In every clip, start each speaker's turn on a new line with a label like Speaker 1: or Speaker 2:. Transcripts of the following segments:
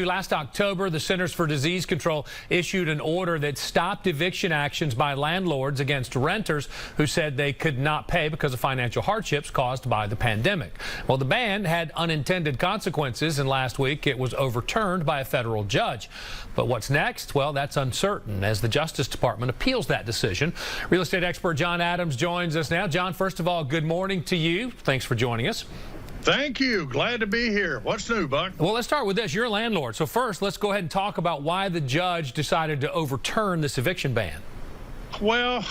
Speaker 1: Last October, the Centers for Disease Control issued an order that stopped eviction actions by landlords against renters who said they could not pay because of financial hardships caused by the pandemic. Well, the ban had unintended consequences, and last week it was overturned by a federal judge. But what's next? Well, that's uncertain as the Justice Department appeals that decision. Real estate expert John Adams joins us now. John, first of all, good morning to you. Thanks for joining us.
Speaker 2: Thank you. Glad to be here. What's new, Buck?
Speaker 1: Well, let's start with this. You're a landlord. So first, let's go ahead and talk about why the judge decided to overturn this eviction ban.
Speaker 2: Well,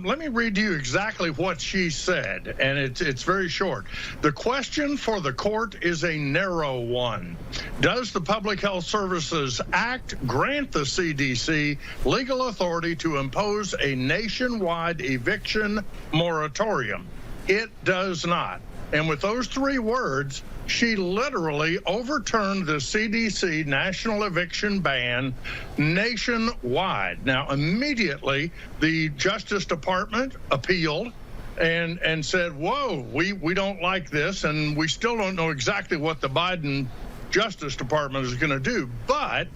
Speaker 2: let me read you exactly what she said, and it's very short. The question for the court is a narrow one. Does the Public Health Services Act grant the CDC legal authority to impose a nationwide eviction moratorium? It does not. And with those three words, she literally overturned the CDC national eviction ban nationwide. Now, immediately, the Justice Department appealed and said, whoa, we don't like this, and we still don't know exactly what the Biden Justice Department is going to do. But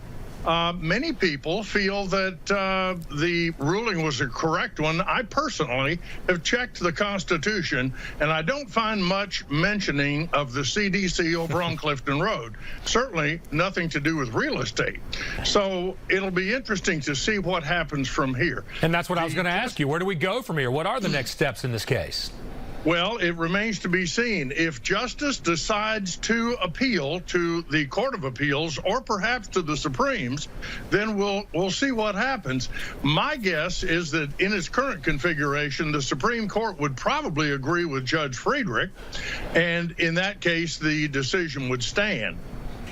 Speaker 2: many people feel that the ruling was a correct one. I personally have checked the Constitution, and I don't find much mentioning of the CDC over on Clifton Road. Certainly nothing to do with real estate. So it'll be interesting to see what happens from here.
Speaker 1: And that's what I was going to ask you. Where do we go from here? What are the next steps in this case?
Speaker 2: Well, it remains to be seen. If Justice decides to appeal to the Court of Appeals or perhaps to the Supremes, then we'll see what happens. My guess is that in its current configuration, the Supreme Court would probably agree with Judge Friedrich, and in that case, the decision would stand.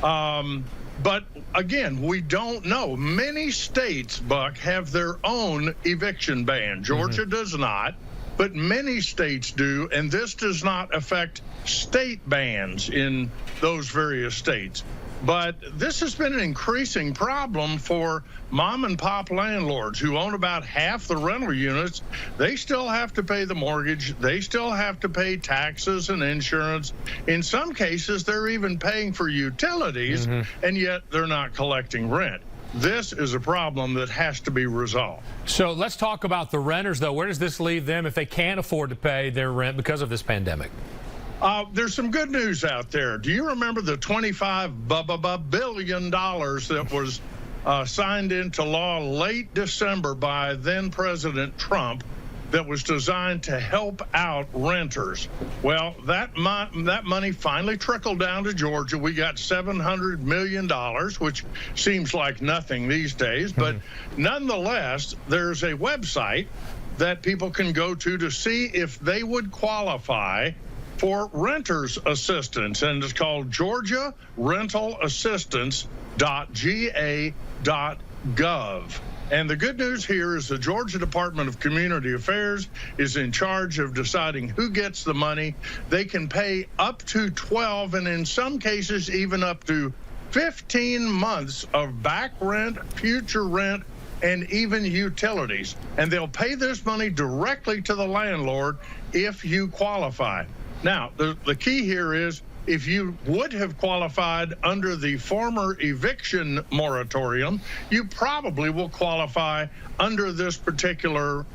Speaker 2: But again, we don't know. Many states, Buck, have their own eviction ban. Georgia does not. But many states do, and this does not affect state bans in those various states. But this has been an increasing problem for mom and pop landlords who own about half the rental units. They still have to pay the mortgage. They still have to pay taxes and insurance. In some cases, they're even paying for utilities, and yet they're not collecting rent. This is a problem that has to be resolved.
Speaker 1: So let's talk about the renters, though. Where does this leave them if they can't afford to pay their rent because of this pandemic?
Speaker 2: There's some good news out there. Do you remember the $25 billion that was signed into law late December by then-President Trump that was designed to help out renters? Well, that money finally trickled down to Georgia. We got $700 million, which seems like nothing these days. But nonetheless, there's a website that people can go to see if they would qualify for renters assistance, and it's called GeorgiaRentalAssistance.ga.gov. And the good news here is the Georgia Department of Community Affairs is in charge of deciding who gets the money. They can pay up to 12, and in some cases even up to 15 months of back rent, future rent, and even utilities. And they'll pay this money directly to the landlord if you qualify. Now, the key here is if you would have qualified under the former eviction moratorium, you probably will qualify under this particular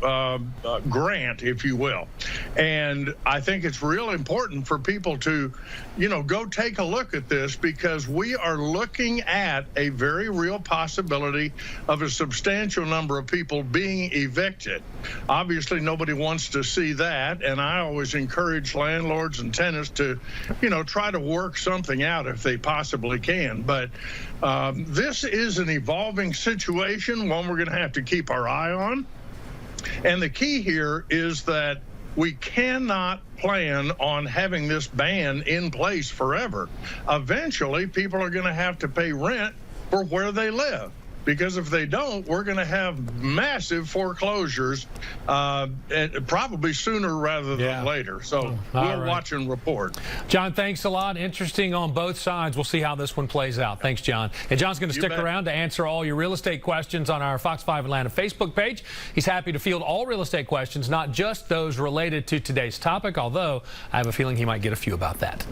Speaker 2: grant, if you will. And I think it's real important for people to, go take a look at this, because we are looking at a very real possibility of a substantial number of people being evicted. Obviously, nobody wants to see that, and I always encourage landlords and tenants to, try to work something out if they possibly can. But this is an evolving situation, one we're going to have to keep our eye on. And the key here is that we cannot plan on having this ban in place forever. Eventually, people are going to have to pay rent for where they live, because if they don't, we're going to have massive foreclosures, probably sooner rather than later. So we'll watch and report.
Speaker 1: John, thanks a lot. Interesting on both sides. We'll see how this one plays out. Thanks, John. And John's going to stick around to answer all your real estate questions on our Fox 5 Atlanta Facebook page. He's happy to field all real estate questions, not just those related to today's topic, although I have a feeling he might get a few about that.